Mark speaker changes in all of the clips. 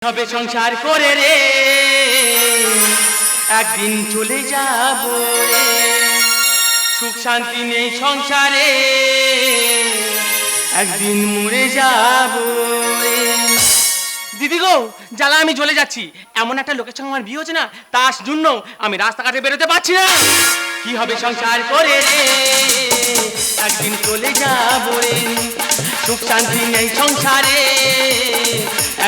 Speaker 1: হবে সংসার করে রে, একদিন চলে যাব রে। সুখ শান্তি নেই সংসারে, একদিন মরে যাব রে। দিদি গো, জ্বালা আমি চলে যাচ্ছি। এমন একটা লোকের সঙ্গে আমার বিয়ে হচ্ছে না, তার জন্য আমি রাস্তাঘাটে বেরোতে পারছি না। কি হবে সংসার করে রে, একদিন চলে যাব রে। সুখ শান্তি নেই সংসারে,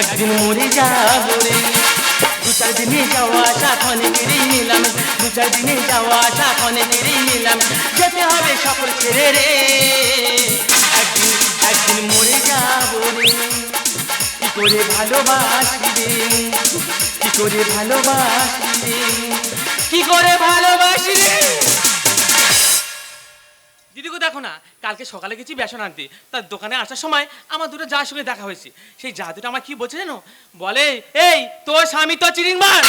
Speaker 1: একদিন মরে যাব রে। দু চার দিনে যাওয়া আসা অনেকেরই নিলাম, দু চার দিনে যাওয়া আসা অনেকেরই নিলাম। যেতে হবে সকল ছেড়ে রে, একদিন একদিন মরে যাব রে। কি করে ভালোবাসি রে, কি করে ভালোবাসি রে, কি করে ভালোবাসি রে। দিদিকে দেখো না, কালকে সকালে গেছি বেসন আনতে, তার দোকানে আসার সময় আমার দুটো যার সঙ্গে দেখা হয়েছে। সেই যা দুটো আমার কি বলছে জানো, বলে এই তোর স্বামী তো চিরিং মার।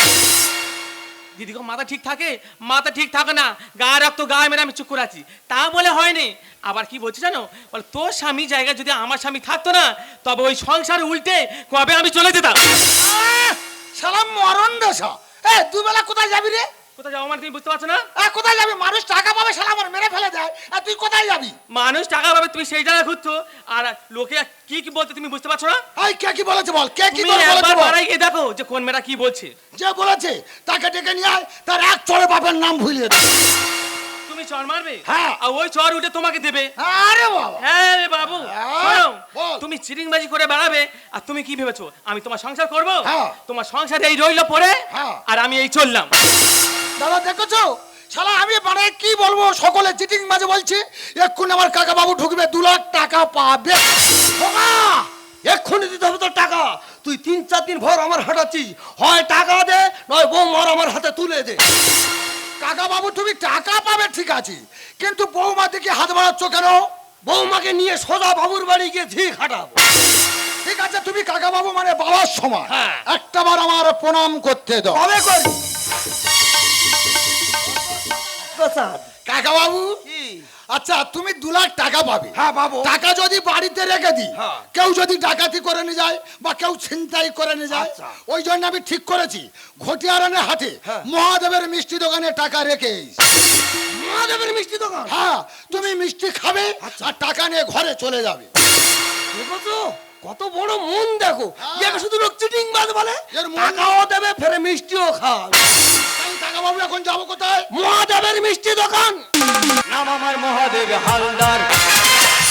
Speaker 1: দিদিকে মাথা ঠিক থাকে? মাথা ঠিক থাকে না, গায়ে রক্ত গায়ে মেরে আমি চুপ করে আছি, তা বলে হয়নি। আবার কি বলছে জানো, বলে তোর স্বামী জায়গায় যদি আমার স্বামী থাকতো না, তবে ওই সংসার উল্টে কবে আমি চলে যেতাম।
Speaker 2: সালাম মরণ দশা। এ দুবেলা কোথায় যাবি রে?
Speaker 1: কোথায় যাবো মানে তুমি বুঝতে পারছো না?
Speaker 2: কোথায় যাবি? মানুষ টাকা পাবে সালাম মেরে ফেলে দেয়, আর তুই কোথায় যাবি?
Speaker 1: মানুষ টাকা পাবে, তুমি সেই জায়গায় ঘুরছো, আর লোকে কি কি বলতে তুমি বুঝতে পারছো না?
Speaker 2: এই কে কি বলেছে বল, কে কি
Speaker 1: তুমি
Speaker 2: বলেছে
Speaker 1: একবার
Speaker 2: বল।
Speaker 1: বাড়াই গিয়ে দেখো যে কোন মেয়েটা কি বলছে।
Speaker 2: যে বলেছে তাকে ডেকে নিয়ে আয়, তার এক চড়ে বাপের নাম ভুলিয়ে দে।
Speaker 1: তুমি চড় মারবে?
Speaker 2: হ্যাঁ।
Speaker 1: আর ওই চড় উঠে তোমাকে দেবে।
Speaker 2: আরে বাবা,
Speaker 1: হ্যাঁ রে বাবু,
Speaker 2: হ্যাঁ,
Speaker 1: শোনো,
Speaker 2: বল।
Speaker 1: তুমি চিরিংবাজি করে বেড়াবে, আর তুমি কি ভেবেছো আমি তোমার সংসার করব?
Speaker 2: হ্যাঁ।
Speaker 1: তোমার সংসারে এই রইলো পড়ে,
Speaker 2: হ্যাঁ।
Speaker 1: আর আমি এই চললাম।
Speaker 2: দাদা দেখেছো শালা, আমি মানে কি বলবো, সকলে চিটিং মাঝে বলছি। এক্ষুনি আমার কাকা বাবু ঢুকবে, 2 লাখ টাকা পাবে।
Speaker 3: বাবা, এক্ষুনি দিতে হবে তোর টাকা। তুই 3-4 দিন ভর আমার হাঁটাচ্ছিস, হয় টাকা দে নয় বৌমার আমার হাতে তুলে দে।
Speaker 2: কাকা বাবু তুমি টাকা পাবে ঠিক আছে, কিন্তু বৌমা দিকে হাত বাড়াচ্ছ কেন?
Speaker 3: বৌমাকে নিয়ে সোজা বাবুর বাড়ি গিয়ে ঝি খাটাবো।
Speaker 2: ঠিক আছে, তুমি কাকা বাবু মানে বাবার সমান,
Speaker 3: হ্যাঁ।
Speaker 2: একটাবার আমার প্রণাম করতে দাও।
Speaker 3: কবে করি? প্রসাদ
Speaker 2: কাকা বাবু, আচ্ছা তুমি 2 লাখ টাকা পাবে।
Speaker 3: হ্যাঁ বাবু।
Speaker 2: টাকা যদি বাড়িতে রেখে দিই,
Speaker 3: হ্যাঁ।
Speaker 2: কেউ যদি ডাকাতি করে নিয়ে যায় বা কেউ ছিনতাই করে নিয়ে যায়,
Speaker 3: আচ্ছা।
Speaker 2: ওই জন্য আমি ঠিক করেছি ঘটিয়ারানের হাটে
Speaker 3: হ্যাঁ।
Speaker 2: মহাদেবের মিষ্টি দোকানে টাকা রেখে এসেছি।
Speaker 3: মহাদেবের মিষ্টি দোকান?
Speaker 2: হ্যাঁ, তুমি মিষ্টি খাবে
Speaker 3: আচ্ছা।
Speaker 2: আর টাকা নিয়ে ঘরে চলে যাবে।
Speaker 3: দেখো কত বড় মন, দেখো।
Speaker 2: হ্যাঁ।
Speaker 3: একে শুধু লোক চিটিং বাজ বলে,
Speaker 2: এর মন-
Speaker 3: টাকাও দেবে ফেরে মিষ্টিও খাওয়াবে।
Speaker 2: তাই কাকা বাবু এখন যাবো কোথায়?
Speaker 3: মহাদেবের মিষ্টি দোকান।
Speaker 1: নাম আমার মহাদেব হালদার,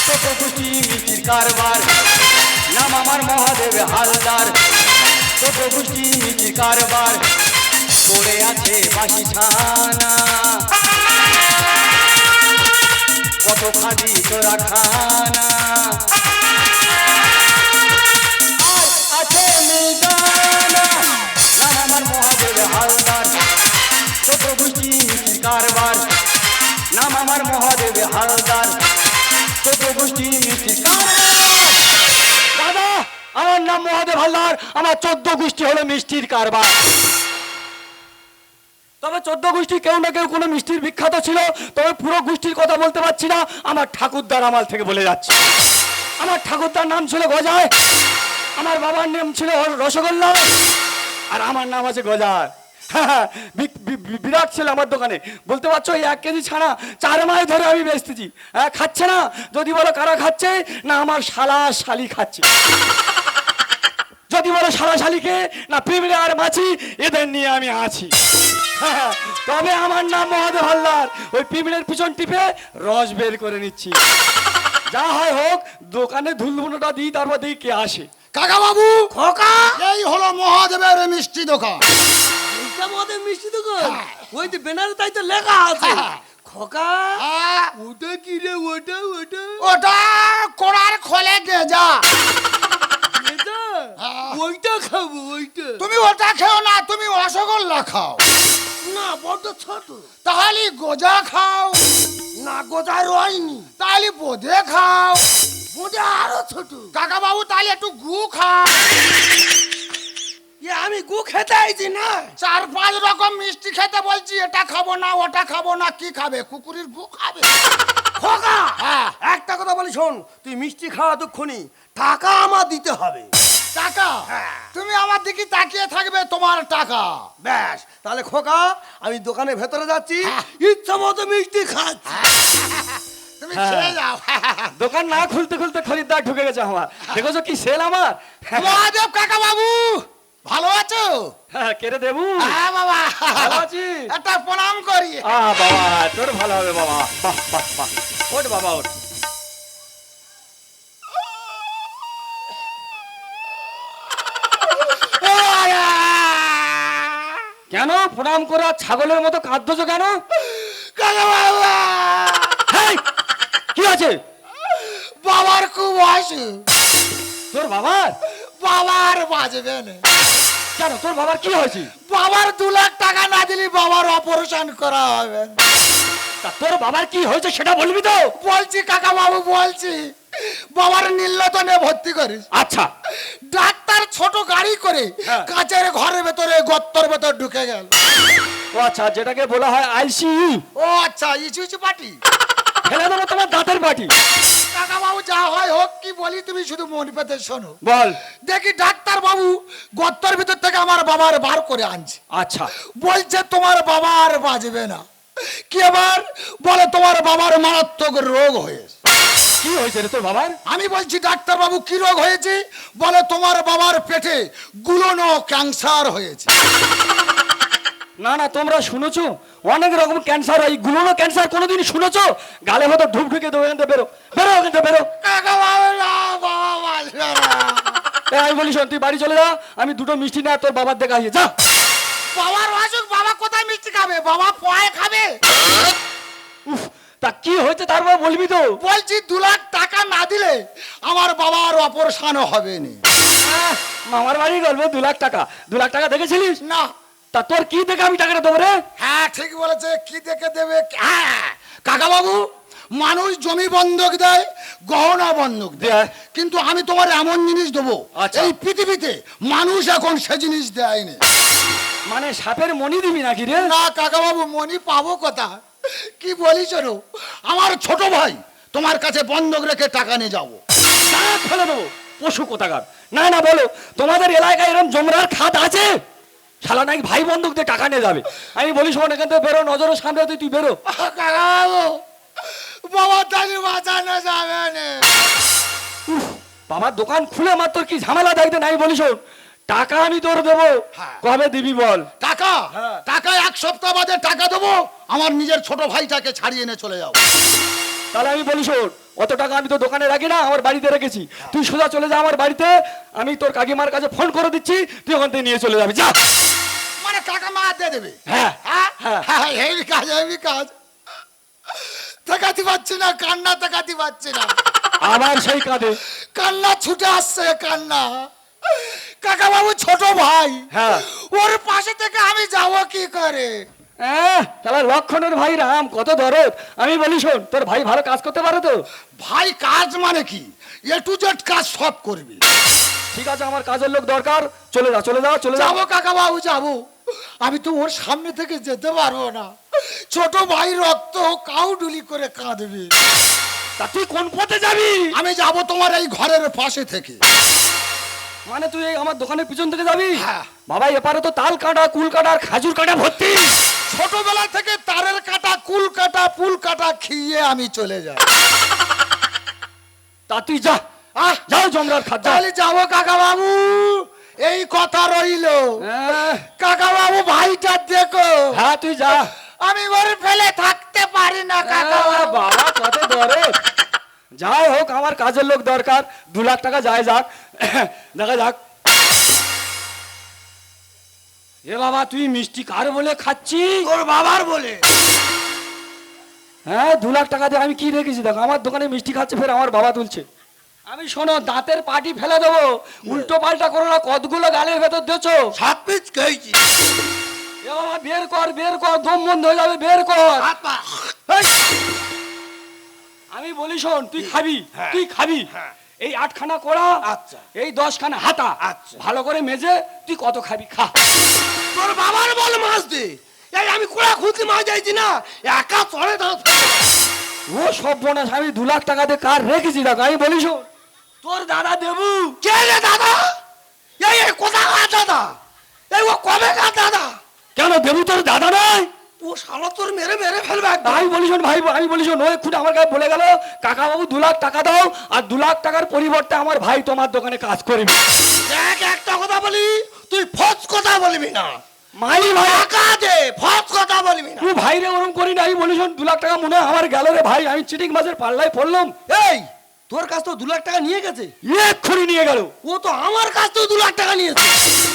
Speaker 1: ছোট খুশি মিষ্টির কারবার। নাম আমার মহাদেব হালদার, ছোট খুশি মিষ্টির কারবার। পড়ে আছে বাসি ছানা, কত খাদি তোরা খানা। আর আছে মিগানা। নাম আমার মহাদেব হালদার, ছোট খুশি মিষ্টির কারবার। নাম আমার মহাদেব হালদার, ছোট গোষ্ঠী মিষ্টির কারবার। দাদা, আমার নাম মহাদেব হালদার, আমার 14 গোষ্ঠী হলো মিষ্টির কারবার। তবে 14 গোষ্ঠী কেউ না কেউ কোনো মিষ্টির বিখ্যাত ছিল, তবে পুরো গোষ্ঠীর কথা বলতে পারছি না। আমার ঠাকুরদার আমল থেকে বলে যাচ্ছি। আমার ঠাকুরদার নাম ছিল গজায়, আমার বাবার নাম ছিল রসগোল্লা, আর আমার নাম আছে গজায়। হ্যাঁ, বিরাট ছিল আমার দোকানে, বলতে পারছো এই 1 কেজি ছানা 4 মাস ধরে আমি বেচতেছি। হ্যাঁ, খাচ্ছে না? যদি বলো কারা খাচ্ছে, না আমার শালা শালি খাচ্ছে। যদি বলো শালা শালিকে, না পিঁপড়ে আর মাছি, এদের নিয়ে আমি আছি। হ্যাঁ, তবে আমার নাম মহাদেব হালদার, ওই পিঁপড়ের পিছন টিপে রস বের করে নিচ্ছি। যা হয় হোক, দোকানে ধুলবুনোটা দিই, তারপর দিই কে আসে।
Speaker 2: কাকা বাবু,
Speaker 3: খোকা,
Speaker 2: এই হলো মহাদেবের মিষ্টি দোকান।
Speaker 3: এইটা মহাদেব মিষ্টি দোকান?
Speaker 2: হ্যাঁ।
Speaker 3: ওই তো ব্যানারে তাই তো লেখা আছে।
Speaker 2: হ্যাঁ।
Speaker 3: খোকা,
Speaker 2: আহ,
Speaker 3: ওটা কি রে? ওটা ওটা
Speaker 2: ওটা কোড়ার খোলে গেজা।
Speaker 3: এটা?
Speaker 2: হ্যাঁ।
Speaker 3: ওইটা খাবো, ওইটা।
Speaker 2: তুমি ওটা খেও না, তুমি রসগোল্লা খাও।
Speaker 3: না, বড্ড ছোট।
Speaker 2: তাহলে গজা খাও।
Speaker 3: না, গোজায় রয়নি।
Speaker 2: তাহলে বোঁদে খাও।
Speaker 3: বোঁদে আরো ছোট।
Speaker 2: কাকা বাবু তাহলে একটু গু খাও।
Speaker 3: আমি গু খেতে আইছি না।
Speaker 2: 4-5 রকম মিষ্টি খেতে বলছি, এটা খাবো না ওটা খাবো না, কি খাবে? কুকুরের গু খাবে।
Speaker 3: খোকা,
Speaker 2: হ্যাঁ।
Speaker 3: একটা কথা বলি শোন, তুই মিষ্টি খাওয়া দুঃখনি, টাকা আমার দিতে হবে।
Speaker 2: টাকা তুমি আমার দিকে তাকিয়ে থাকবে, তোমার টাকা।
Speaker 3: ব্যাস, তাহলে খোকা আমি দোকানের ভেতরে যাচ্ছি, ইচ্ছা মতো মিষ্টি খাচ্ছি।
Speaker 2: তুমি খেয়ে যাও।
Speaker 4: দোকান না খুলতে খুলতে খরিদ্দার ঢুকে গেছে আমার। দেখেছো কি সেল আমার।
Speaker 2: মহাদেব কাকা বাবু, ভালো আছো?
Speaker 4: হ্যাঁ, কেটে দেবু।
Speaker 2: হ্যাঁ বাবা,
Speaker 4: ভালো আছিস?
Speaker 2: একটা প্রণাম করি।
Speaker 4: বাবা, তোর ভালো হবে বাবা। বাহ বাহ বাহ, ওঠ বাবা ওঠ। কেন প্রণাম করে আর ছাগলের মতো কাঁদছো কেন?
Speaker 2: কাকা বাবা,
Speaker 4: হেই, কি আছে
Speaker 2: বাবার খুব অসুখ।
Speaker 4: তোর বাবার?
Speaker 2: বাবার বাজবে না।
Speaker 4: কেন তোর বাবার কি হয়েছে?
Speaker 2: বাবার 2 লাখ টাকা না দিলে বাবার অপারেশন করা হবে।
Speaker 4: তা তোর বাবার কি হয়েছে সেটা বলবি তো?
Speaker 2: বলছি কাকা বাবু, বলছি বাবার নীলতনে ভর্তি করিস।
Speaker 4: আচ্ছা,
Speaker 2: ডাক্তার ছোট গাড়ি করে
Speaker 4: হ্যাঁ।
Speaker 2: কাচের ঘরের ভেতরে গর্তর ভেতর ঢুকে গেল।
Speaker 4: ও আচ্ছা, যেটাকে বলা হয় আইসিইউ।
Speaker 2: ও আচ্ছা, ইচু ইচু পাটি।
Speaker 4: ফেলে দেবো তোমার দাঁতের বাটি।
Speaker 2: কাকা বাবু, যা হয় হোক, কি বলি তুমি শুধু মন পেতে শোনো।
Speaker 4: বল।
Speaker 2: দেখি ডাক্তার বাবু গর্তর ভিতর থেকে আমার বাবার বার করে আনছে।
Speaker 4: আচ্ছা,
Speaker 2: বলছে তোমার বাবা আর বাঁচবে না। কি আবার বলে তোমার বাবার মারাত্মক রোগ হয়েছে।
Speaker 4: কি হয়েছে রে তোর বাবার?
Speaker 2: আমি বলছি ডাক্তার বাবু কি রোগ হয়েছে? বলে তোমার বাবার পেটে গুলোনো ক্যান্সার হয়েছে।
Speaker 4: না না, তোমরা শুনেছো অনেক রকম ক্যান্সার হয়, গুলোনো ক্যান্সার কোনোদিন শুনেছো? গালে হয়তো ঢুক ঢুকে দেবো, এখান থেকে বেরো বেরো, এখান থেকে বেরো।
Speaker 2: কাকা বাবু, না, বাবা বাঁচবে না।
Speaker 4: আমি বলি শোন, তুই বাড়ি চলে যা, আমি দুটো মিষ্টি না তোর বাবার দেখা আসি, যা।
Speaker 2: বাবার অসুখ, বাবা কোথায় মিষ্টি খাবে? বাবা পয় খাবে।
Speaker 4: উফ, তা কি হয়েছে তারপর বলবি তো?
Speaker 2: বলছি 2 লাখ টাকা না দিলে আমার বাবার অপারেশন হবে না।
Speaker 4: মামার বাড়ি গল্প 2 লাখ টাকা। 2 লাখ টাকা দেখেছিলিস?
Speaker 2: না।
Speaker 4: তা তোর কি দেখে আমি টাকাটা দেবো রে?
Speaker 2: হ্যাঁ ঠিক বলেছে, কি দেখে দেবে? হ্যাঁ কাকা বাবু, মানুষ জমি বন্ধক দেয়, গহনা বন্ধক দেয়,
Speaker 4: দেয়।
Speaker 2: কিন্তু আমি তোমার এমন জিনিস দেবো
Speaker 4: আচ্ছা।
Speaker 2: এই পৃথিবীতে মানুষ এখন সে জিনিস দেয়নি।
Speaker 4: মানে সাপের মণি দিবি নাকি রে?
Speaker 2: না কাকা বাবু, মনি পাবো কোথায়? কি বলিস রে? আমার ছোট ভাই তোমার কাছে বন্ধক রেখে টাকা নিয়ে যাবো।
Speaker 4: দাঁত ফেলে দেবো, পশু কোথাকার। না না, বলো তোমাদের এলাকায় এরকম জমরার খাত আছে? শালা নাকি ভাই বন্ধুক দিয়ে টাকা নিয়ে যাবে। আমি বলি শোন, এখান থেকে বেরো, নজরের সামনে তুই বেরো।
Speaker 2: কাকা বাবু, বাবার দাদি বাঁচানো যাবে না।
Speaker 4: বাবার দোকান খুলে আমার তোর কি ঝামেলা দেখতে নাই? বলি শোন, টাকা আমি তোর দেবো,
Speaker 2: হ্যাঁ।
Speaker 4: কবে দিবি বল?
Speaker 2: টাকা
Speaker 4: হ্যাঁ।
Speaker 2: টাকা 1 সপ্তাহ বাদে টাকা দেবো। আমার নিজের ছোট ভাইটাকে ছাড়িয়ে এনে চলে যাও।
Speaker 4: তাহলে আমি বলি শোন, অত টাকা আমি তো দোকানে রাখি না, আমার বাড়িতে রেখেছি। তুই সোজা চলে যা আমার বাড়িতে, আমি তোর কাকিমার কাছে ফোন করে দিচ্ছি, তুই ওখান থেকে নিয়ে চলে যাবি, যা।
Speaker 2: মানে টাকা মা দিয়ে দেবে?
Speaker 4: হ্যাঁ
Speaker 2: হ্যাঁ
Speaker 4: হ্যাঁ।
Speaker 2: হ্যাঁ, এই কাজ এই কাজ। তাকাতে পারছি না, কান্না তাকাতে পারছি না।
Speaker 4: আবার সেই কাঁদে।
Speaker 2: কান্না ছুটে আসছে, কান্না। কাকা বাবু ছোট ভাই,
Speaker 4: হ্যাঁ।
Speaker 2: ওর পাশে থেকে আমি যাব কি করে?
Speaker 4: তাহলে লক্ষণের ভাই রাম কত দরদ। আমি বলি শোন, তোর ভাই ভালো কাজ করতে পারে তো?
Speaker 2: ভাই কাজ মানে কি? A to Z কাজ সব করবি।
Speaker 4: ঠিক আছে, আমার কাজের লোক দরকার, চলে যা চলে যাও চলে যাও।
Speaker 2: যাবো কাকা বাবু, যাবো। আমি তো ওর সামনে থেকে যেতে পারবো না। ছোট ভাই রক্ত কাউডুলি করে কাঁদবে।
Speaker 4: তা তুই কোন পথে যাবি?
Speaker 2: আমি যাব তোমার এই ঘরের পাশে থেকে।
Speaker 4: মানে তুই এই আমার দোকানের পিছন থেকে যাবি?
Speaker 2: হ্যাঁ।
Speaker 4: বাবা, এপারে তো তাল কাটা, কুল কাটা আর খাজুর কাটা ভর্তি।
Speaker 2: ছোটবেলা থেকে তারের কাটা, কুল কাটা, পুল কাটা খেয়ে আমি চলে যাই।
Speaker 4: তা তুই যা, যাও জমরার খাদ্য।
Speaker 2: তাহলে যাবো কাকা বাবু, এই কথা রইলো। কাকা বাবু ভাইটা দেখো।
Speaker 4: হ্যাঁ তুই যা।
Speaker 2: আমি ওর ফেলে থাকতে পারি না কাকা বাবু।
Speaker 4: বাবা কত দরদ। যাই হোক, আমার কাজের লোক দরকার, 2 লাখ টাকা যায় যাক, দেখা যাক। এ বাবা, তুই মিষ্টি কার বলে খাচ্ছি?
Speaker 3: তোর বাবার বলে।
Speaker 4: হ্যাঁ, 2 লাখ টাকা দিয়ে আমি কি রেখেছি দেখো, আমার দোকানে মিষ্টি খাচ্ছে, ফের আমার বাবা তুলছে। আমি শোনো, দাঁতের পাটি ফেলে দেবো, উল্টো পাল্টা করো না। কতগুলো গালের ভেতর দিয়েছো?
Speaker 3: 7 পিস খেয়েছি।
Speaker 4: এ বাবা, বের কর বের কর, দম বন্ধ হয়ে যাবে, বের কর।
Speaker 3: হাত পা।
Speaker 4: এই! আমি বলি শোন, তুই খাবি,
Speaker 3: হ্যাঁ।
Speaker 4: তুই খাবি।
Speaker 3: হ্যাঁ।
Speaker 4: এই 8খানা কড়া,
Speaker 3: আচ্ছা।
Speaker 4: এই 10খানা হাতা,
Speaker 3: আচ্ছা।
Speaker 4: ভালো করে মেজে তুই কত খাবি খা।
Speaker 3: তোর বাবার বল মাছ দে। এই আমি কোড়া খুঁজতে মাছ যাইছি না, একা চড়ে দাও।
Speaker 4: ও সব বোনাস, আমি 2 লাখ টাকা দিয়ে কার রেখেছি দেখো। আমি বলি শোন, তোর দাদা দেবু।
Speaker 3: কে রে দাদা? এই কোথাকার দাদা? এই ও কবে কার দাদা?
Speaker 4: কেন দেবু তোর দাদা নয়?
Speaker 3: ও শালা তোর মেরে মেরে ফেলবে একদম।
Speaker 4: আমি বলি শোন ভাই, আমি বলি শোন, ও এক্ষুনি আমার কাছে বলে গেল কাকা বাবু 2 লাখ টাকা দাও, আর 2 লাখ টাকার পরিবর্তে আমার ভাই তোমার দোকানে কাজ করবে।
Speaker 3: দেখ একটা কথা বলি, তুই ফস কথা বলবি না।
Speaker 4: মাই ভাই
Speaker 3: টাকা দে, ফস কথা বলবি না।
Speaker 4: তুই ভাই রে ওরম করি না। আমি বলি শোন 2 লাখ টাকা মনে হয় আমার গেল রে ভাই, আমি চিটিং মাছের পাল্লায় পড়লাম।
Speaker 3: এই তোর কাছ তো 2 লাখ টাকা নিয়ে গেছে।
Speaker 4: এক্ষুনি নিয়ে গেল।
Speaker 3: ও তো আমার কাছ থেকে 2 লাখ টাকা নিয়েছে।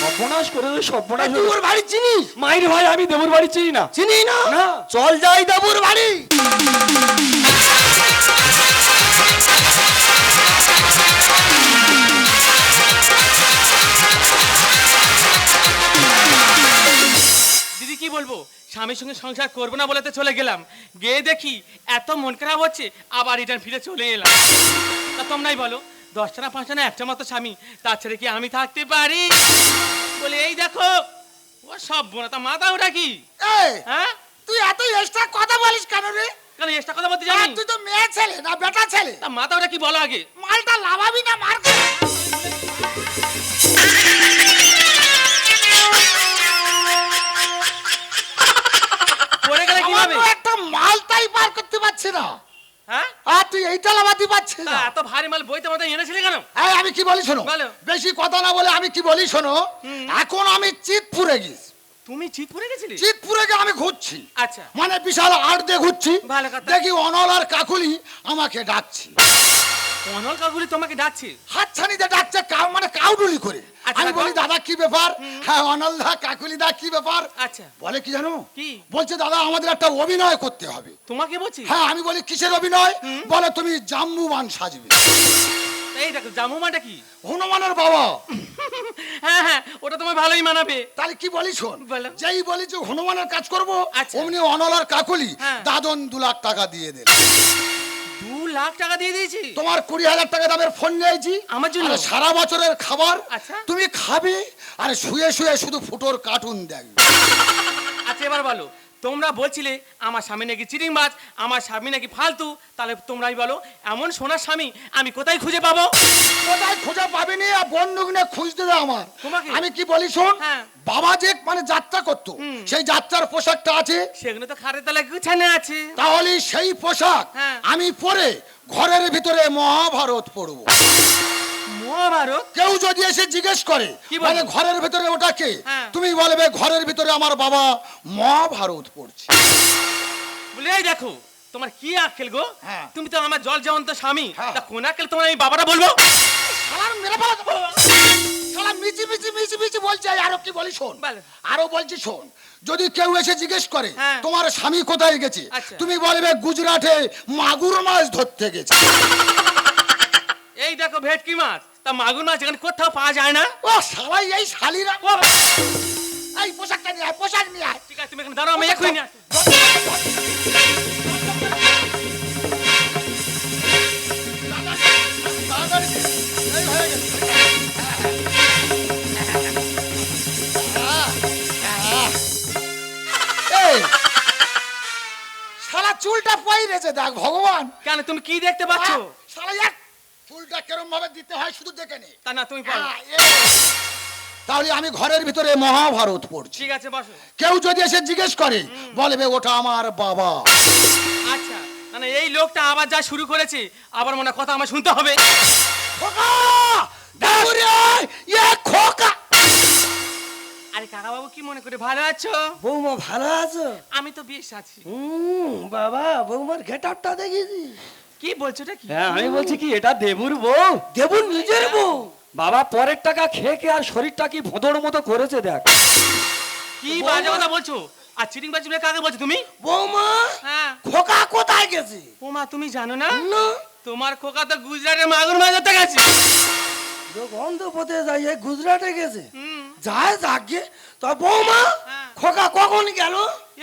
Speaker 4: সর্বনাশ করে দে, সর্বনাশ।
Speaker 3: তুই ওর বাড়ি চিনিস?
Speaker 4: মাইর ভাই আমি দেবুর বাড়ি চিনি না।
Speaker 3: চিনি না?
Speaker 4: না।
Speaker 3: চল যাই দেবুর বাড়ি।
Speaker 1: দিদি কি বলবো, স্বামীর সঙ্গে সংসার করবো না বলে তো চলে গেলাম, গিয়ে দেখি এত মন খারাপ হচ্ছে, আবার রিটার্ন ফিরে চলে এলাম। তা তোমরাই বলো, 10টা না 5টা না একটা মতো স্বামী, তার ছেড়ে কি আমি থাকতে পারি? বলে এই দেখো ও সব বোনা, তা মাথা ওটা কি?
Speaker 2: এই
Speaker 1: হ্যাঁ
Speaker 2: তুই এত এক্সট্রা কথা বলিস কেন রে?
Speaker 1: কেন এক্সট্রা কথা বলতে
Speaker 2: আর
Speaker 1: জানি?
Speaker 2: তুই তো মেয়ে ছেলে না বেটা ছেলে?
Speaker 1: তা মাথা ওটা কি বলো আগে?
Speaker 2: মালটা লাভাবি না মার খাবি?
Speaker 1: পড়ে গেলে কি হবে?
Speaker 2: সামান্য একটা মালটাই পার করতে পারছি না,
Speaker 1: হ্যাঁ
Speaker 2: আর তুই এইটা লাভাতে পারছিস
Speaker 1: তা
Speaker 2: না।
Speaker 1: এত ভারী মাল বইতে মতো এনেছিলি কেন?
Speaker 2: এই আমি কি বলি শোনো,
Speaker 1: বলো।
Speaker 2: বেশি কথা না বলে আমি কি বলি শোনো। এখন আমি চিতপুরে গেছি,
Speaker 1: তুমি চিতপুরে গেছিলে?
Speaker 2: চিতপুরে গিয়ে আমি ঘুরছি,
Speaker 1: আচ্ছা
Speaker 2: মানে বিশাল আট দিয়ে ঘুরছি।
Speaker 1: ভালো কথা।
Speaker 2: দেখি অনল আর কাকুলি আমাকে ডাকছি,
Speaker 1: অনল কাকুলি তোমাকে ডাকছে?
Speaker 2: হাতছানি দিয়ে ডাকছে, মানে কাউডুলি করে।
Speaker 1: আচ্ছা,
Speaker 2: আমি বলি
Speaker 1: তারপর?
Speaker 2: দাদা কি ব্যাপার? হ্যাঁ অনল দা কাকুলি দা কি ব্যাপার?
Speaker 1: আচ্ছা
Speaker 2: বলে কি জানো,
Speaker 1: কি?
Speaker 2: বলছে দাদা আমাদের একটা অভিনয় করতে হবে।
Speaker 1: তোমাকে বলছি?
Speaker 2: হ্যাঁ আমি বলি কিসের অভিনয়? বলে তুমি জাম্বুবান সাজবে।
Speaker 1: এই দেখো জামুমাটা কি?
Speaker 2: হনুমানের বাবা।
Speaker 1: হ্যাঁ হ্যাঁ ওটা তোমার ভালোই মানাবে।
Speaker 2: তাহলে কি বলি শোন,
Speaker 1: বলো।
Speaker 2: যেই বলি যে হনুমানের কাজ করব,
Speaker 1: আচ্ছা।
Speaker 2: অমনি অনল আর কাকুলি
Speaker 1: হ্যাঁ।
Speaker 2: দাদন 2 লাখ টাকা দিয়ে দেন।
Speaker 1: 2 লাখ টাকা দিয়ে দিয়েছি?
Speaker 2: তোমার 20,000 টাকা দামের ফোন নিয়েছি
Speaker 1: আমার জন্য?
Speaker 2: আর সারা বছরের খাবার
Speaker 1: আচ্ছা।
Speaker 2: তুমি খাবে, আর শুয়ে শুয়ে শুধু ফুটোর কার্টুন দেখবে।
Speaker 1: আচ্ছা এবার বলো, তোমরা বলছিলে আমার স্বামী নাকি চিটিংবাজ, আমার স্বামী নাকি ফালতু, তাহলে তোমরাই বলো এমন সোনার স্বামী আমি কোথায় খুঁজে পাবো?
Speaker 2: কোথায় খুঁজে পাবিনি, আর বন্ধুক নিয়ে খুঁজতে দে আমার।
Speaker 1: তোমাকে?
Speaker 2: আমি কি বলি শোন,
Speaker 1: হ্যাঁ।
Speaker 2: বাবা যে মানে যাত্রা করতো, সেই যাত্রার পোশাকটা আছে,
Speaker 1: সেগুলো তো খাটের তলায় গুছানো আছে।
Speaker 2: তাহলে সেই পোশাক
Speaker 1: হ্যাঁ।
Speaker 2: আমি পরে ঘরের ভিতরে মহাভারত পড়বো।
Speaker 1: মহাভারত?
Speaker 2: কেউ যদি এসে জিজ্ঞেস করে
Speaker 1: কি বলবো?
Speaker 2: মানে ঘরের ভিতরে ওটা কে,
Speaker 1: হ্যাঁ।
Speaker 2: তুমি বলবে ঘরের ভিতরে আমার বাবা মহাভারত পড়ছে।
Speaker 1: বলে এই দেখো তোমার কি আক্কেল গো?
Speaker 2: হ্যাঁ।
Speaker 1: তুমি তো আমার জল জীবন্ত স্বামী,
Speaker 2: হ্যাঁ।
Speaker 1: তা কোন আক্কেল তোমার আমি বাবাটা বলবো?
Speaker 2: শালার মেরে ফেলা দেবো। শালা মিচি মিচি মিচি মিচি বলছে। আরো কি বলি শোন,
Speaker 1: বলো।
Speaker 2: আরো বলছি শোন, যদি কেউ এসে জিজ্ঞেস করে
Speaker 1: হ্যাঁ।
Speaker 2: তোমার স্বামী কোথায় গেছে,
Speaker 1: আচ্ছা।
Speaker 2: তুমি বলবে গুজরাটে মাগুর মাছ ধরতে গেছে।
Speaker 1: এই দেখো ভেটকি মাছ, তা মাগুর মাছ এখানে কোথাও পাওয়া যায় না।
Speaker 2: ও শালাই এই শালিরা,
Speaker 1: ও,
Speaker 2: এই পোশাকটা নিয়ে আয়, পোশাক নিয়ে আয়।
Speaker 1: ঠিক আছে তুমি এখানে দাঁড়াও, আমি এক্ষুনি নিয়ে আসছি।
Speaker 2: তাড়াতাড়ি দে। এই হয়ে গেছে। এই, শালা চুলটা পইরেছে দেখ ভগবান।
Speaker 1: কেন তুমি কি দেখতে পাচ্ছ?
Speaker 2: শালা এক চুলটা কেরম ভাবে দিতে হয় শুধু দেখে নে।
Speaker 1: তা না তুমি পারো।
Speaker 2: তাহলে আমি ঘরের ভিতরে মহাভারত পড়ছি,
Speaker 1: ঠিক আছে বসো।
Speaker 2: কেউ যদি এসে জিজ্ঞেস করে বলবে ওটা আমার বাবা।
Speaker 1: আচ্ছা না এই লোকটা আবার যা শুরু করেছে, আবার মনে হয় কথা আমার শুনতে হবে।
Speaker 2: খোকা দাউরে এ খোকা।
Speaker 1: আরে কাকা বাবু কি মনে করে, ভালো আছো?
Speaker 3: বৌমা ভালো আছো?
Speaker 1: আমি তো বেশ আছি।
Speaker 3: বাবা বৌমার গেটআপটা দেখেছি।
Speaker 1: কি বলছো এটা কি?
Speaker 4: হ্যাঁ আমি বলছি কি এটা দেবুর বউ।
Speaker 3: দেবুর নিজের বউ।
Speaker 4: বাবা পরের টাকা খেয়ে খেয়ে আর শরীরটা কি ভোঁদড় মতো করেছে দেখ।
Speaker 1: কি বাজে কথা বলছো? আর চিটিং বাজি বলে কাকে বলছো তুমি?
Speaker 3: বৌমা
Speaker 1: হ্যাঁ।
Speaker 3: খোকা কোথায় গেছে?
Speaker 1: ও মা তুমি জানো না?
Speaker 3: না
Speaker 1: তোমার খোকা তো গুজরাটে মাগুর মাছ ধরতে গেছে।
Speaker 3: অন্ধ্রপ্রদেশ যাই গুজরাটে গেছে।
Speaker 1: হুম।
Speaker 3: যায় যাকে তা বৌমা
Speaker 1: হ্যাঁ।
Speaker 3: খোকা কখন গেল?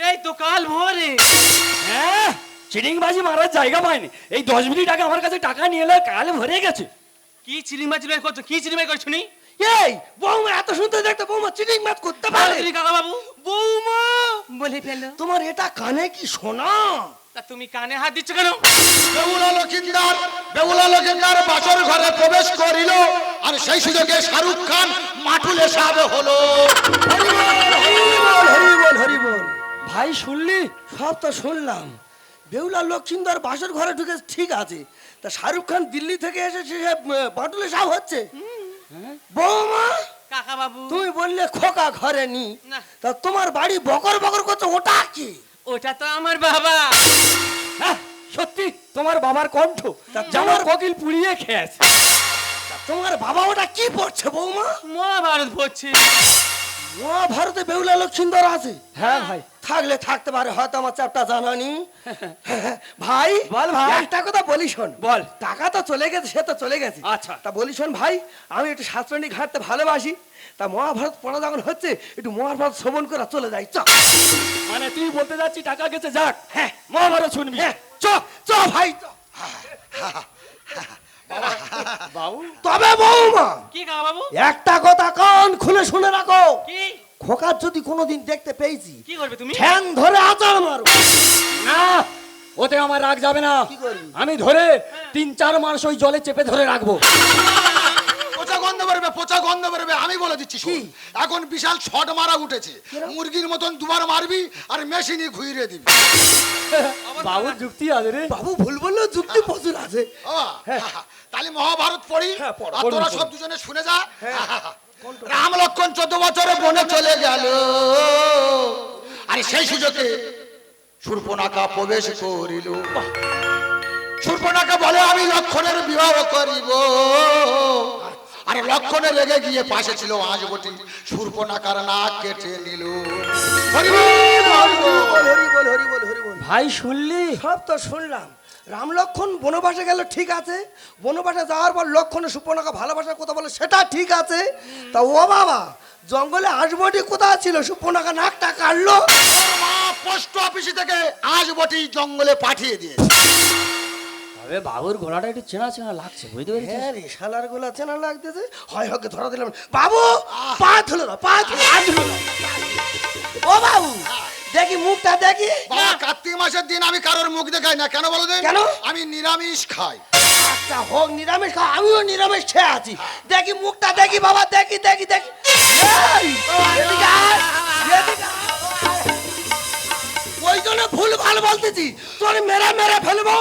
Speaker 1: এই তো কাল ভোরে।
Speaker 4: হ্যাঁ চিটিং বাজি মারার জায়গা পায়নি, এই 10 মিনিট আগে আমার কাছে টাকা নিয়ে এলে কাল ভরে গেছে।
Speaker 1: কি চিটিং বাজি করছো? কি চিটিং বাজি করছো নি?
Speaker 3: এই বৌমা এত সুন্দর দেখতে বৌমা চিটিং মাছ করতে
Speaker 1: ভালো
Speaker 3: পারে?
Speaker 1: তুমি কাকা বাবু।
Speaker 3: বৌমা
Speaker 1: বলে ফেলো।
Speaker 3: তোমার এটা কানে কি শোনা?
Speaker 1: তা তুমি কানে হাত দিচ্ছ কেন?
Speaker 2: বেহুলা লক্ষিন্দার বাসর ঘরে প্রবেশ করিল, আর সেই সুযোগে শাহরুখ খান মাটুলে সাবে হলো।
Speaker 3: হরি বল, হরি বল, হরি বল, হরি বল।
Speaker 4: ভাই শুনলি?
Speaker 3: সব তো শুনলাম। বেহুলা লক্ষিন্দর বাসর ঘরে ঢুকে ঠিক আছে, তা শাহরুখ খান দিল্লি থেকে এসে সে বাটুলে সাপ হচ্ছে। বৌমা,
Speaker 1: কাকা বাবু,
Speaker 3: তুমি বললে খোকা ঘরে নি,
Speaker 1: না।
Speaker 3: তা তোমার বাড়ি বকর বকর করছে, ওটা কি?
Speaker 1: ওটা তো আমার বাবা।
Speaker 4: হ্যাঁ সত্যি তোমার বাবার কণ্ঠ যেমন কোকিল পুড়িয়ে খেয়েছে।
Speaker 3: তা তোমার বাবা ওটা কি পড়ছে বৌমা?
Speaker 1: মহাভারত পড়ছে।
Speaker 3: মহাভারতে বেহুলা লক্ষিন্দর আছে?
Speaker 4: হ্যাঁ ভাই।
Speaker 3: থাকলে থাকতে পারে, হয়তো আমার চ্যাপটা জানানি। ভাই
Speaker 4: বল ভাই।
Speaker 3: একটা কথা বলি শোন।
Speaker 4: বল।
Speaker 3: টাকা তো চলে গেছে, সে তো চলে গেছে।
Speaker 4: আচ্ছা।
Speaker 3: তা বলি শোন ভাই, আমি একটু শাস্ত্রনী ঘাটতে ভালোবাসি, তা মহাভারত পড়া যখন হচ্ছে একটু মহাভারত শ্রবণ করে চলে যাই। চ
Speaker 4: মানে তুই বলতে যাচ্ছি টাকা গেছে যাক, হ্যাঁ মহাভারত শুনবি।
Speaker 3: হ্যাঁ, চ চ ভাই চ।
Speaker 4: বাবু
Speaker 3: তবে বৌমা,
Speaker 1: কি কাকা বাবু?
Speaker 3: একটা কথা কান খুলে শুনে রাখো,
Speaker 1: কি
Speaker 3: খোকার যদি কোনোদিন দেখতে পেয়েছি,
Speaker 1: কি করবে তুমি?
Speaker 3: ঠ্যাং ধরে আচার মারো।
Speaker 4: না, ওতে আমার রাগ যাবে না।
Speaker 3: কি করবি?
Speaker 4: আমি ধরে 3-4 মাস ওই জলে চেপে ধরে রাখবো।
Speaker 2: পচা গন্ধ বেরোবে, পচা গন্ধ বেরোবে, আমি বলে দিচ্ছি শোন। এখন বিশাল শট মারা উঠেছে, মুরগির মতন দুবার মারবি আর মেশিনই ঘুরিয়ে দিবি।
Speaker 4: বাবুর যুক্তি আছে রে।
Speaker 3: বাবু ভুল বললো, যুক্তি প্রচুর আছে।
Speaker 2: তাহলে মহাভারত পড়ি,
Speaker 3: হ্যাঁ, পড়ো,
Speaker 2: আর
Speaker 3: পড়ুন,
Speaker 2: তোরা
Speaker 3: পড়ুন।
Speaker 2: সব দুজনে শুনে যা। রাম লক্ষ্মণ 14 বছরে বনে চলে গেল, আর সেই সুযোগে শূর্পণখা প্রবেশ করিল। শূর্পণখা বলে আমি লক্ষণের বিবাহ করিব, আর লক্ষণে লেগে গিয়ে পাশে ছিল আঁশবটি, শূর্পণখার নাক কেটে নিল। হরি বল, হরি বল।
Speaker 3: হরি বল, হরি বল, হরি বল।
Speaker 4: ভাই শুনলি?
Speaker 3: সব তো শুনলাম। রাম লক্ষণ বনবাসে গেল ঠিক আছে, বনবাসে যাওয়ার পর লক্ষণে সুপর্ণাকে ভালোবাসার কথা বলে সেটা ঠিক আছে, তা ও বাবা জঙ্গলে আঁশবটি কোথায় ছিল? সুপর্ণাকে নাকটা কাটলো।
Speaker 2: ওর মা পোস্ট অফিস থেকে আঁশবটি জঙ্গলে পাঠিয়ে দিয়ে।
Speaker 4: তবে বাবুর গলাটা একটু চেনা চেনা লাগছে, বুঝতে পেরেছিস?
Speaker 3: হ্যাঁ রে, শালার গোলা চেনা লাগতেছে। হয় হকে ধরা দিলাম। বাবু পা ধুলো না, পা ধুলো, পা ধুলো না। ও বাবু দেখি মুখটা দেখি।
Speaker 2: বাবা কার্তিক মাসের দিন আমি কারোর মুখ দেখাই না, কেন বলো দিন?
Speaker 3: কেন?
Speaker 2: আমি নিরামিষ খাই।
Speaker 3: আচ্ছা হোক নিরামিষ খাও, আমিও নিরামিষ খেয়ে আছি। দেখি মুখটা দেখি বাবা, দেখি দেখি দেখি। এই, এদিকে আয়, এদিকে আয়। ওই জন্য ভুল ভাল বলতেছি, তোর মেরে মেরে ফেলবো।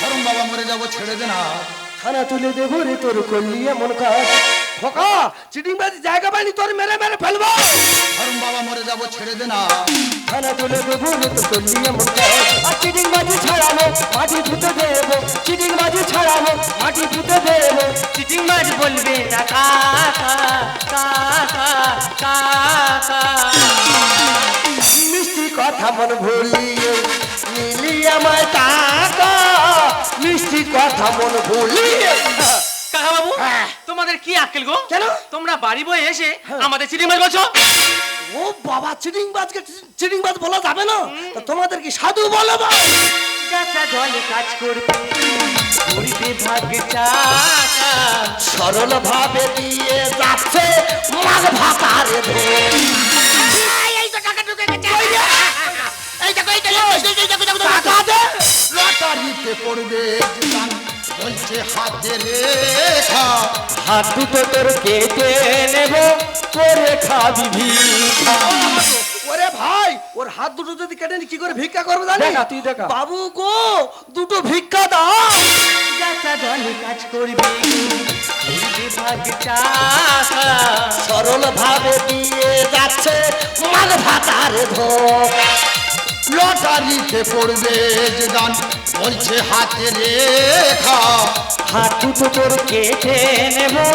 Speaker 2: ধরুন বাবা মরে যাবো, ছেড়ে দে না।
Speaker 3: থানা তুলে দেবো রে তোর করলি এমন কাজ। খোকা চিটিংবাজি জায়গা পাইনি, তোর মেরে মেরে ফেলবো।
Speaker 2: ধরুন বাবা মরে যাবো, ছেড়ে দে না।
Speaker 3: থানা তুলে দেবো রে তোর করলি এমন কাজ।
Speaker 4: আর চিটিং বাজি ছাড়াবো, মাটি পুঁতে দেবো। চিটিং বাজি ছাড়াবো, মাটি পুঁতে দেবো।
Speaker 1: চিটিং মাছ বলবে না কাকা, কাকা, কাকা।
Speaker 3: মিষ্টি কথা মন ভুলিয়ে নিলি আমায় টাকা, মিষ্টি কথা মন ভুলিয়ে।
Speaker 1: কাকা বাবু, তোমাদের কি আক্কেল গো?
Speaker 3: কেন?
Speaker 1: তোমরা বাড়ি বয়ে এসে আমাদের চিটিং মাছ বলছো?
Speaker 3: ও বাবা, চিটিংবাজকে চিটিংবাজ বলা যাবে না? তা তোমাদের কি সাধু বলো না?
Speaker 1: চাচা জলে কাজ করবে, ঘুরিতে ভাগ্যে চাকা।
Speaker 3: সরল ভাবে দিয়ে যাচ্ছে মাঘ ভাতারে ধরে। টাকা দে।
Speaker 2: লটারিতে পড়বে জীবন, বলছে হাতে রেখা।
Speaker 4: হাত দুটো তোর কেটে নেবো, করে খাবি ভিক্ষা।
Speaker 3: ওরে ভাই, ওর হাত দুটো যদি কেটে নি কি করে ভিক্ষা করবে জানি?
Speaker 4: দেখা, তুই দেখা।
Speaker 3: বাবু গো, দুটো ভিক্ষা দাও।
Speaker 1: চাচা জলে কাজ করবে, ঘুরিতে ভাগ্যে চাকা।
Speaker 3: সরল ভাবে দিয়ে যাচ্ছে মাঘ ভাতারে ধর।
Speaker 2: লটারিতে পড়বে যে গান, বলছে হাতে রেখা।
Speaker 4: হাত দুটো তোর কেটে নেবো,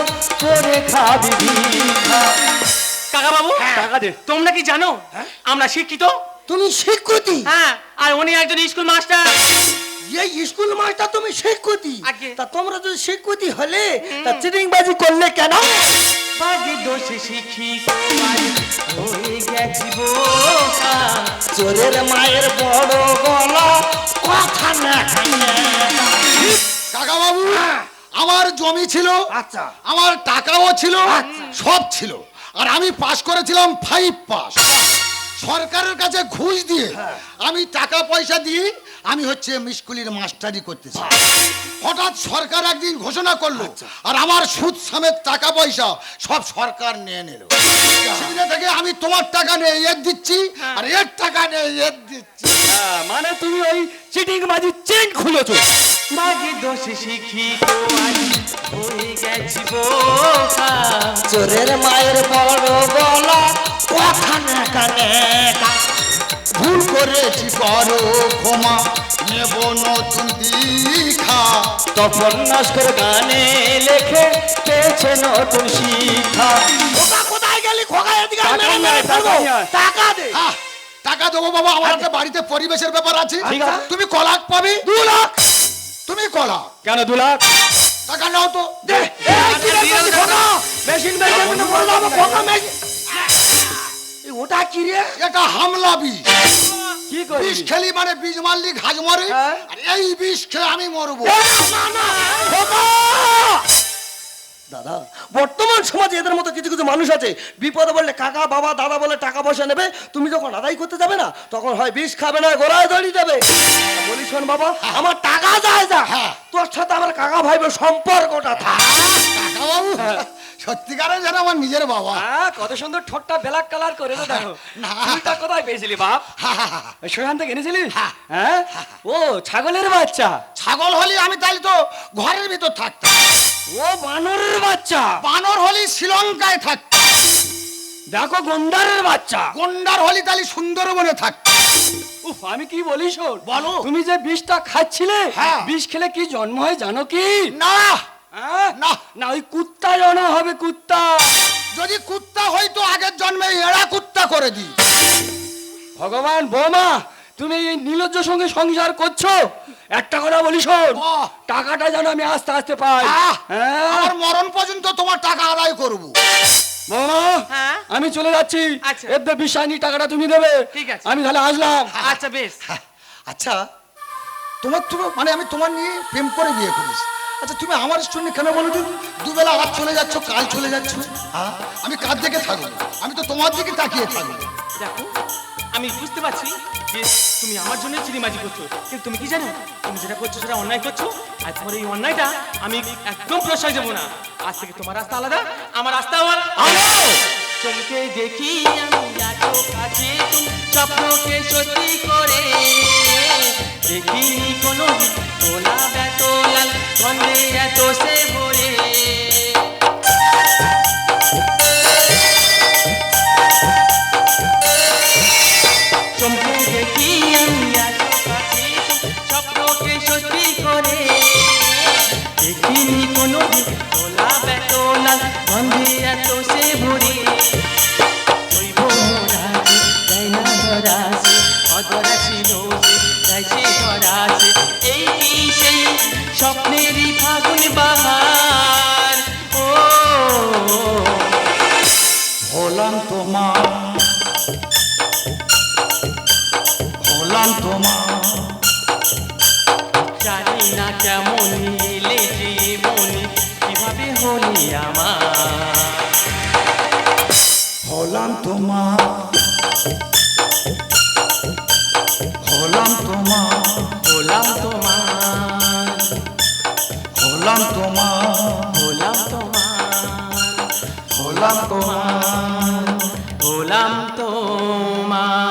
Speaker 4: করে খাবি ভিক্ষা।
Speaker 1: কাকা বাবু,
Speaker 4: টাকা দে।
Speaker 1: তোমরা কি জানো আমরা শিক্ষিত?
Speaker 3: তুমি শিক্ষিতী?
Speaker 1: হ্যাঁ, আর উনি একজন স্কুল মাস্টার।
Speaker 3: এই স্কুল মাস্টার তুমি শিক্ষিতী?
Speaker 1: আগে।
Speaker 3: তা তোমরা যদি শিক্ষিতী হলে তা চিটিংবাজি করলে কেন?
Speaker 1: বাজে দোষে শিক্ষিত হয়ে গেছি বোকা।
Speaker 3: চোরের মায়ের বড় গলা, কথা না।
Speaker 2: কাকা বাবু, আমার জমি ছিল,
Speaker 3: আচ্ছা।
Speaker 2: আমার টাকাও ছিল, সব ছিল। আর আমি পাস করেছিলাম 5 পাস। সরকারের কাছে ঘুষ দিয়ে আমি টাকা পয়সা দিয়ে আমি হচ্ছে স্কুলের মাস্টারি করতেছি। হঠাৎ সরকার একদিন ঘোষণা করলো আর আমার সুদ সমেত টাকা পয়সা সব সরকার নিয়ে নিল। সেদিন থেকে আমি তোমার টাকা নিয়ে এর দিচ্ছি আর এর টাকা নিয়ে এর দিচ্ছি।
Speaker 4: মানে তুমি ওই চিটিং বাজি চেন খুলেছো।
Speaker 1: মাঝে দোষে শিখি হয়ে গেছি বোকা।
Speaker 3: চোরের মায়ের বড় গলা কথা না কানে
Speaker 2: ভুল করেছি করো ক্ষমা, নেব নতুন দীক্ষা।
Speaker 4: তপন নস্কর গানে লেখে পেয়েছে নতুন শিক্ষা।
Speaker 3: খোকা কোথায় গেলি? খোকা এদিকে আয়,
Speaker 4: টাকা
Speaker 3: মেরে
Speaker 4: নিয়ে
Speaker 3: মেরে
Speaker 4: আয়, টাকা
Speaker 3: ফেলবো।
Speaker 4: নিয়ে আয়।
Speaker 3: টাকা দে।
Speaker 2: টাকা দেবো বাবা, আমার একটা বাড়িতে পরিবেশের ব্যাপার আছে।
Speaker 4: ঠিক আছে।
Speaker 2: তুমি ক লাখ পাবে?
Speaker 3: 2 লাখ।
Speaker 2: তুমি ক লাখ
Speaker 4: কেন 2 লাখ?
Speaker 2: টাকা নাও তো।
Speaker 3: দে। এই কি রে করছিস, খোকা? মেশিন মেশিন মনে করে দাও, খোকা মেশিন। এই ওটা কি রে?
Speaker 2: এটা হামলা বিষ।
Speaker 4: কি করবি?
Speaker 2: বিষ খেলি মানে বীজ মারলি ঘাস মরে,
Speaker 4: হ্যাঁ।
Speaker 2: আর এই বিষ খেয়ে আমি মরবো।
Speaker 3: না না খোকা। দাদা, বর্তমান সমাজে এদের মতো কিছু কিছু মানুষ আছে, বিপদে বললে কাকা বাবা দাদা বলে টাকা পয়সা নেবে, তুমি যখন আদায় করতে যাবে না তখন হয় বিষ খাবে না গোড়ায় দড়ি দেবে। বলি শোন বাবা, আমার টাকা যায় যা,
Speaker 2: হ্যাঁ।
Speaker 3: তোর সাথে আমার কাকা ভাইবের সম্পর্কটা থাক।
Speaker 2: টাকা বাবু সত্যিকারের যেন আমার নিজের বাবা।
Speaker 4: কত সুন্দর ঠোঁটটা ব্ল্যাক কালার করে তো দেখো।
Speaker 2: না।
Speaker 4: চুলটা কোথায় পেয়েছিলি বাপ? সেখান থেকে এনেছিলি? হ্যাঁ, ও ছাগলের বাচ্চা।
Speaker 2: ছাগল হলি আমি তাহলে তো ঘরের ভিতর থাকতাম,
Speaker 4: ও বানরের বাচ্চা।
Speaker 2: বানর হলি শ্রীলঙ্কায় থাকতাম,
Speaker 4: দেখো গন্ডারের বাচ্চা।
Speaker 2: গন্ডার হলি তাহলে সুন্দরবনে থাকতাম।
Speaker 4: উফ, আমি কি বলি শোন,
Speaker 2: বলো।
Speaker 4: তুমি যে বিষটা খাচ্ছিলে,
Speaker 2: হ্যাঁ।
Speaker 4: বিষ খেলে কি জন্ম হয় জানো কি?
Speaker 2: না,
Speaker 4: হ্যাঁ?
Speaker 2: না।
Speaker 4: না, ওই কুত্তা জন্ম হবে, কুত্তা।
Speaker 2: যদি কুত্তা হইতো আগের জন্মে এড়া কুত্তা করে দি।
Speaker 4: ভগবান, বৌমা তুমি এই নির্লজ্জ সঙ্গে সংসার করছো। একটা কথা বলি শোন,
Speaker 2: বাহ।
Speaker 4: টাকাটা যেন আমি আস্তে আস্তে পাই।
Speaker 2: আহ,
Speaker 4: হ্যাঁ?
Speaker 2: আমার মরণ পর্যন্ত তোমার টাকা আদায় করব।
Speaker 4: বৌমা,
Speaker 1: হ্যাঁ?
Speaker 4: আমি চলে যাচ্ছি।
Speaker 1: আচ্ছা।
Speaker 4: এদের বিশ্বাসী টাকাটা তুমি দেবে।
Speaker 1: ঠিক আছে।
Speaker 4: আমি তাহলে আসলাম।
Speaker 1: আচ্ছা বেশ।
Speaker 2: আচ্ছা, তোমার মানে আমি তোমার নিয়ে প্রেম করে বিয়ে করেছি। আচ্ছা, তুমি আমার জন্য কেন বলো তো? দুবেলা আজ চলে যাচ্ছ, কাল চলে যাচ্ছ। হ্যাঁ, আমি কার দিকে থাকবো? আমি তো তোমার দিকে তাকিয়ে থাকবো।
Speaker 1: দেখো, আমি বুঝতে পারছি যে তুমি আমার জন্য চিনিমাজি করছো, কিন্তু তুমি কি জানো তুমি যেটা করছো সেটা অন্যায় করছো। আর তোমার এই অন্যায়টা আমি একদম প্রশ্রয় দেবো না। আজ থেকে তোমার রাস্তা আলাদা, আমার রাস্তা আলাদা। চমকে দেখি আমি এত কাছে তুমি স্বপ্নকে সত্যি করে, দেখিনি কোনো তোলা বেতলাল গন্ধে এত সে ভরে। চমকে দেখি আমি এত কাছে স্বপ্নকে সত্যি করে, দেখিনি কোনো তোলা বেতলাল গন্ধে এত সে ভরে। হইব মোরাজে যাই না ধরাছে, অধরা ছিল যে যাইছে ধরাছে। এই কি সেই স্বপ্নেরই ফাগুন বাহার? ও
Speaker 2: হলাম তোমার, হলাম তোমার।
Speaker 1: জানি না কেমন এলে যে মনে, কিভাবে হলি আমার।
Speaker 2: হলাম তোমার, হলাম তোমার,
Speaker 1: হলাম তোমার,
Speaker 2: হলাম তোমার,
Speaker 1: হলাম তোমার,
Speaker 2: হলাম তোমার।
Speaker 1: হলাম তোমার।